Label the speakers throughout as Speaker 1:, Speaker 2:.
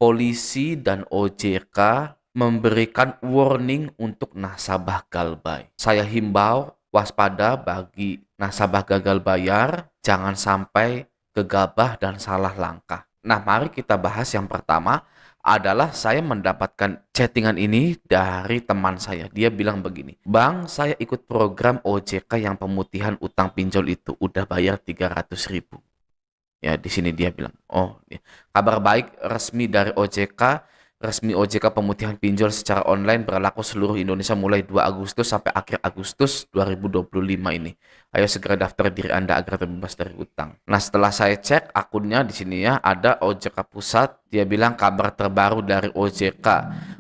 Speaker 1: polisi dan OJK memberikan warning untuk nasabah Galbay. Saya himbau waspada bagi nasabah gagal bayar, jangan sampai gegabah dan salah langkah. Nah, mari kita bahas yang pertama adalah saya mendapatkan chattingan ini dari teman saya. Dia bilang begini, "Bang, saya ikut program OJK yang pemutihan utang pinjol itu udah bayar 300.000." Ya, di sini dia bilang, "Oh, ya. Kabar baik resmi dari OJK, resmi OJK pemutihan pinjol secara online berlaku seluruh Indonesia mulai 2 Agustus sampai akhir Agustus 2025 ini. Ayo segera daftar diri Anda agar terbebas dari utang." Nah, setelah saya cek akunnya di sini ya, ada OJK Pusat, dia bilang kabar terbaru dari OJK.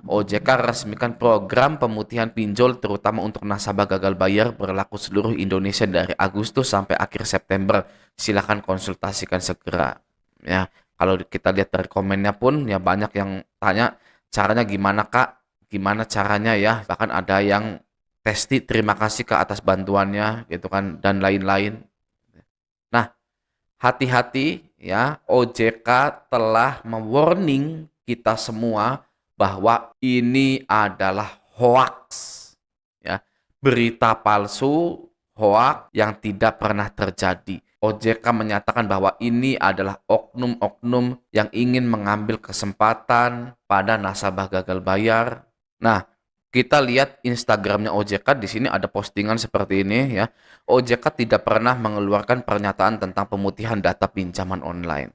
Speaker 1: OJK resmikan program pemutihan pinjol terutama untuk nasabah gagal bayar berlaku seluruh Indonesia dari Agustus sampai akhir September. Silakan konsultasikan segera. Ya, kalau kita lihat dari komennya pun ya banyak yang tanya caranya gimana Kak? Gimana caranya ya? Bahkan ada yang Testi terima kasih Kak atas bantuannya gitu kan dan lain-lain. Nah, hati-hati ya, OJK telah mewarning kita semua bahwa ini adalah hoax ya. Berita palsu, hoax yang tidak pernah terjadi. OJK menyatakan bahwa ini adalah oknum-oknum yang ingin mengambil kesempatan pada nasabah gagal bayar. Nah, kita lihat Instagramnya OJK, di sini ada postingan seperti ini ya. OJK tidak pernah mengeluarkan pernyataan tentang pemutihan data pinjaman online.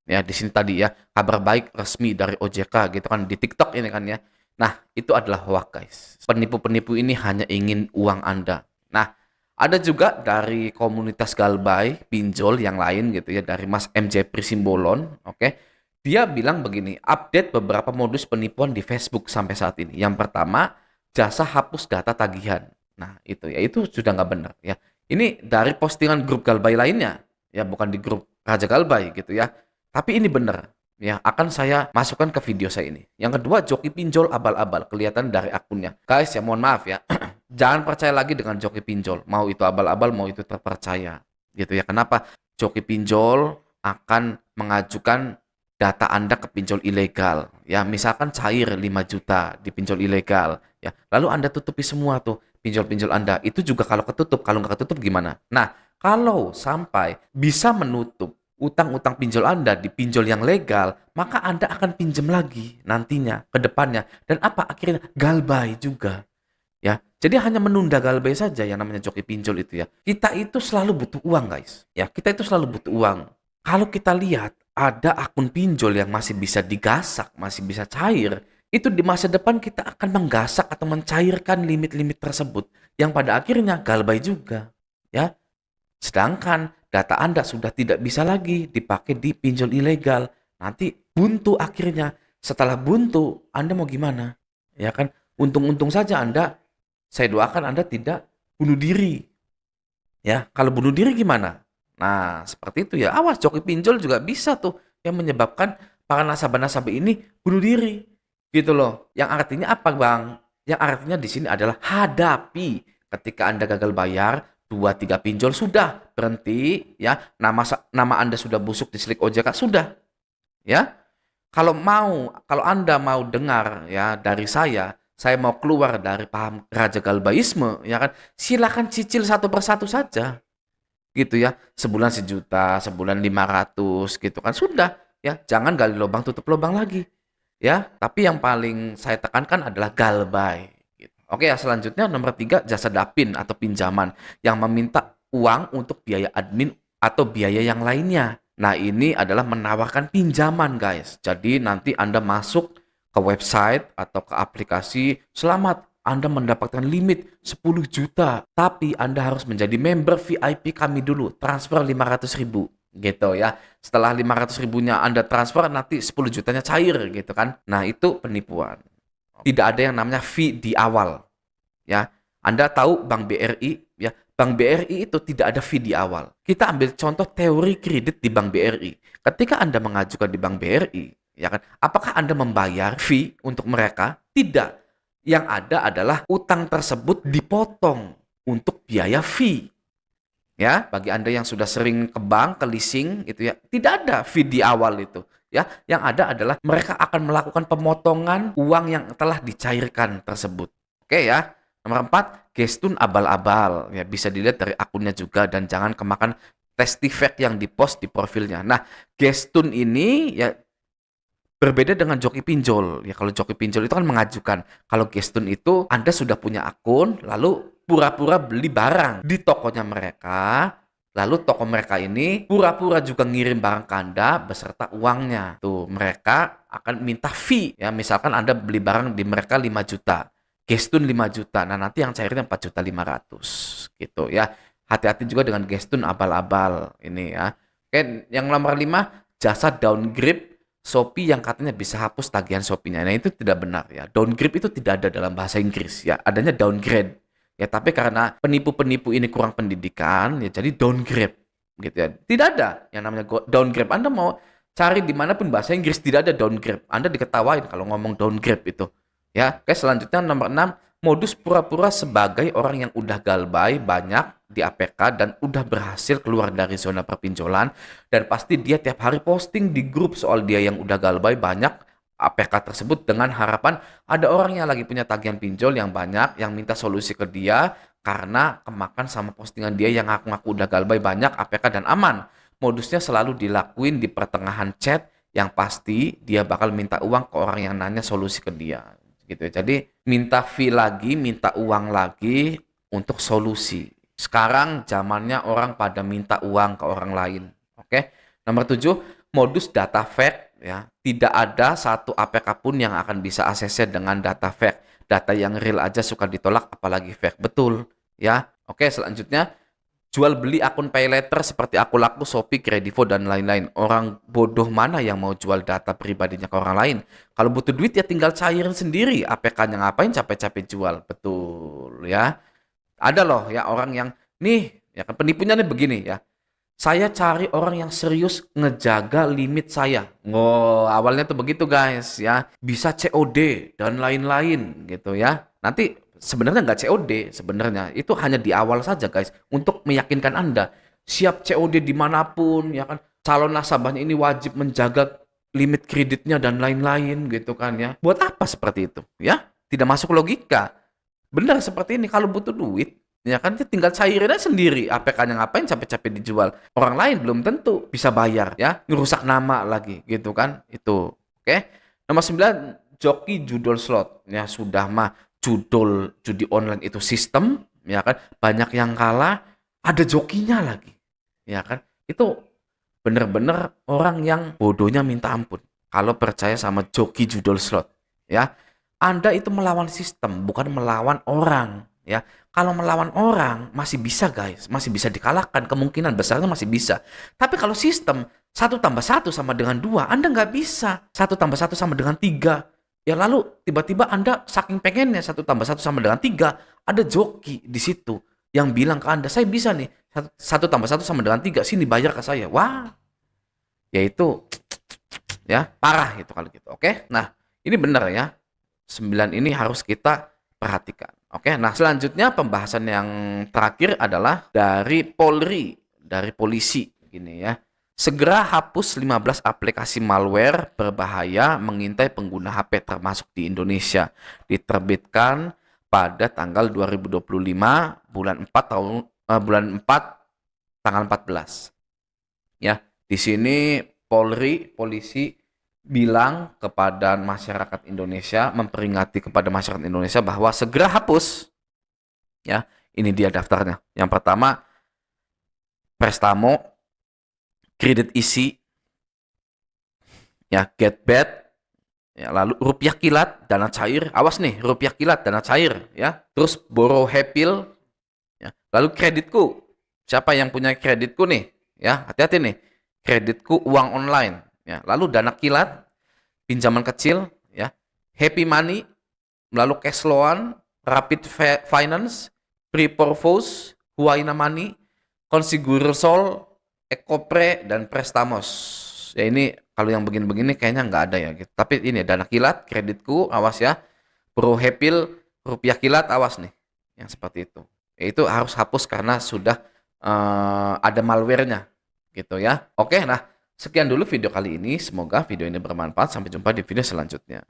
Speaker 1: Ya, di sini tadi ya, kabar baik resmi dari OJK gitu kan di TikTok ini kan ya. Nah, itu adalah hoax guys. Penipu-penipu ini hanya ingin uang Anda. Nah, ada juga dari komunitas Galbay pinjol yang lain gitu ya, dari Mas MJ Prisimbolon, oke. Dia bilang begini, update beberapa modus penipuan di Facebook sampai saat ini. Yang pertama, jasa hapus data tagihan. Nah, itu sudah nggak benar ya. Ini dari postingan grup Galbay lainnya, ya bukan di grup Raja Galbay gitu ya. Tapi ini benar, ya akan saya masukkan ke video saya ini. Yang kedua, joki pinjol abal-abal, kelihatan dari akunnya. Guys, ya mohon maaf ya, jangan percaya lagi dengan joki pinjol. Mau itu abal-abal, mau itu terpercaya. Gitu ya. Kenapa? Joki pinjol akan mengajukan data Anda ke pinjol ilegal. Ya, misalkan cair 5 juta di pinjol ilegal. Ya, lalu Anda tutupi semua tuh pinjol-pinjol Anda. Itu juga kalau ketutup. Kalau nggak ketutup gimana? Nah, kalau sampai bisa menutup utang-utang pinjol Anda di pinjol yang legal, maka Anda akan pinjam lagi nantinya, ke depannya. Dan apa? Akhirnya galbay juga. Ya, jadi hanya menunda galbay saja yang namanya joki pinjol itu ya. Kita itu selalu butuh uang guys. Ya, kita itu selalu butuh uang. Kalau kita lihat ada akun pinjol yang masih bisa digasak, masih bisa cair, itu di masa depan kita akan menggasak atau mencairkan limit-limit tersebut yang pada akhirnya galbay juga. Ya, sedangkan data Anda sudah tidak bisa lagi dipakai di pinjol ilegal. Nanti buntu akhirnya. Setelah buntu, Anda mau gimana? Ya kan? Untung-untung saja saya doakan Anda tidak bunuh diri. Ya, kalau bunuh diri gimana? Nah, seperti itu ya. Awas, joki pinjol juga bisa tuh yang menyebabkan para nasabah-nasabah ini bunuh diri. Gitu loh. Yang artinya apa, Bang? Yang artinya di sini adalah hadapi ketika Anda gagal bayar, 2 3 pinjol sudah berhenti ya. Nama Anda sudah busuk di silik OJK sudah ya. Kalau Anda mau dengar ya dari saya mau keluar dari paham Raja Galbaisme ya kan, silakan cicil satu persatu saja gitu ya. Sebulan 1 juta, sebulan 500 gitu kan. Sudah ya, jangan gali lubang tutup lubang lagi. Ya, tapi yang paling saya tekankan adalah galbay gitu. Oke ya, selanjutnya nomor 3, jasa dapin atau pinjaman yang meminta uang untuk biaya admin atau biaya yang lainnya. Nah, ini adalah menawarkan pinjaman, guys. Jadi nanti Anda masuk ke website atau ke aplikasi, selamat Anda mendapatkan limit 10 juta. Tapi Anda harus menjadi member VIP kami dulu, transfer 500.000 gitu ya. Setelah 500 ribunya Anda transfer, nanti 10 jutanya cair gitu kan. Nah, itu penipuan. Tidak ada yang namanya fee di awal. Ya, Anda tahu Bank BRI ya, Bank BRI itu tidak ada fee di awal. Kita ambil contoh teori kredit di Bank BRI. Ketika Anda mengajukan di Bank BRI, ya kan, apakah Anda membayar fee untuk mereka? Tidak. Yang ada adalah utang tersebut dipotong untuk biaya fee. Ya, bagi Anda yang sudah sering ke bank, ke leasing gitu ya, tidak ada fee di awal itu. ya. Yang ada adalah mereka akan melakukan pemotongan uang yang telah dicairkan tersebut. Oke ya. Nomor 4, gestun abal-abal. Ya, bisa dilihat dari akunnya juga dan jangan kemakan testifact yang dipost di profilnya. Nah, gestun ini ya berbeda dengan joki pinjol. Ya kalau joki pinjol itu kan mengajukan. Kalau gestun itu Anda sudah punya akun, lalu pura-pura beli barang di tokonya mereka. Lalu toko mereka ini pura-pura juga ngirim barang ke Anda beserta uangnya. Tuh, mereka akan minta fee. Ya, misalkan Anda beli barang di mereka 5 juta. Gestun 5 juta. Nah, nanti yang cairnya 4.500.000 gitu ya. Hati-hati juga dengan gestun abal-abal ini ya. Oke, yang nomor 5, jasa downgrade Shopee yang katanya bisa hapus tagihan Shopee-nya. Nah, itu tidak benar ya. Downgrade itu tidak ada dalam bahasa Inggris ya. Adanya downgrade. Ya, tapi karena penipu-penipu ini kurang pendidikan, ya jadi downgrade gitu ya. Tidak ada yang namanya downgrade. Anda mau cari dimanapun bahasa Inggris tidak ada downgrade. Anda diketawain kalau ngomong downgrade itu. Ya, oke selanjutnya nomor 6, modus pura-pura sebagai orang yang udah galbay banyak di APK dan udah berhasil keluar dari zona perpinjolan dan pasti dia tiap hari posting di grup soal dia yang udah galbay banyak APK tersebut dengan harapan ada orang yang lagi punya tagihan pinjol yang banyak yang minta solusi ke dia karena kemakan sama postingan dia yang ngaku-ngaku udah galbay banyak APK dan aman. Modusnya selalu dilakuin di pertengahan chat yang pasti dia bakal minta uang ke orang yang nanya solusi ke dia gitu ya. Jadi minta fee lagi, minta uang lagi untuk solusi. Sekarang zamannya orang pada minta uang ke orang lain. Oke. Nomor 7, modus data fake ya. Tidak ada satu APK pun yang akan bisa ACC dengan data fake. Data yang real aja suka ditolak apalagi fake. Betul ya. Oke, selanjutnya jual beli akun pay letter seperti aku laku Shopee, Kredivo dan lain-lain. Orang bodoh mana yang mau jual data pribadinya ke orang lain? Kalau butuh duit ya tinggal cairin sendiri. APK-nya ngapain capek-capek jual? Betul ya. Ada loh ya orang yang nih ya kan penipunya nih begini ya. Saya cari orang yang serius ngejaga limit saya. Oh, awalnya tuh begitu guys ya. Bisa COD dan lain-lain gitu ya. Nanti sebenarnya nggak COD sebenarnya. Itu hanya di awal saja guys. Untuk meyakinkan Anda. Siap COD dimanapun ya kan. Calon nasabahnya ini wajib menjaga limit kreditnya dan lain-lain gitu kan ya. Buat apa seperti itu ya? Tidak masuk logika. Benar seperti ini, kalau butuh duit, ya kan tinggal cairin aja sendiri. APK-nya ngapain capek-capek dijual. Orang lain belum tentu bisa bayar, ya. Ngerusak nama lagi, gitu kan. Itu, oke. Nomor 9, joki judul slot. Ya sudah mah, judul judi online itu sistem, ya kan. Banyak yang kalah, ada jokinya lagi. Ya kan. Itu bener-bener orang yang bodohnya minta ampun. Kalau percaya sama joki judul slot, ya. Anda itu melawan sistem, bukan melawan orang, ya. Kalau melawan orang masih bisa guys, masih bisa dikalahkan, kemungkinan besarnya masih bisa. Tapi kalau sistem 1+1 sama dengan 2, Anda nggak bisa. 1+1 sama dengan 3. Ya lalu tiba-tiba Anda saking pengennya 1+1 sama dengan 3, ada joki di situ yang bilang ke Anda, saya bisa nih, 1+1 sama dengan 3, sini bayar ke saya. Wah, yaitu ya parah itu kalau gitu. Oke, nah ini benar ya. 9 ini harus kita perhatikan. Oke, nah selanjutnya pembahasan yang terakhir adalah dari Polri, dari polisi gini ya. Segera hapus 15 aplikasi malware berbahaya mengintai pengguna HP termasuk di Indonesia. Diterbitkan pada tanggal 2025 bulan 4 tanggal 14. Ya, di sini polisi bilang kepada masyarakat Indonesia, memperingati kepada masyarakat Indonesia bahwa segera hapus. Ya, ini dia daftarnya. Yang pertama, Prestamo, Kredit Isi, ya, GetBet, ya, lalu Rupiah Kilat, dana cair. Awas nih, Rupiah Kilat, dana cair, ya. Terus Borrow Happy, ya. Lalu Kreditku. Siapa yang punya kreditku nih? Ya, hati-hati nih. Kreditku uang online. Ya, lalu dana kilat, pinjaman kecil, ya, Happy Money, lalu Cash Loan, Rapid Finance, Pre-Purpose, Huayna Money, Consigurosol, Ekopre, dan Prestamos. Ya ini kalau yang begini-begini kayaknya nggak ada ya gitu. Tapi ini dana kilat, kreditku, awas ya. Pro Happy, Rupiah Kilat, awas nih. Yang seperti itu. Itu harus hapus karena sudah ada malware-nya gitu ya. Oke, nah Sekian dulu video kali ini, semoga video ini bermanfaat. Sampai jumpa di video selanjutnya.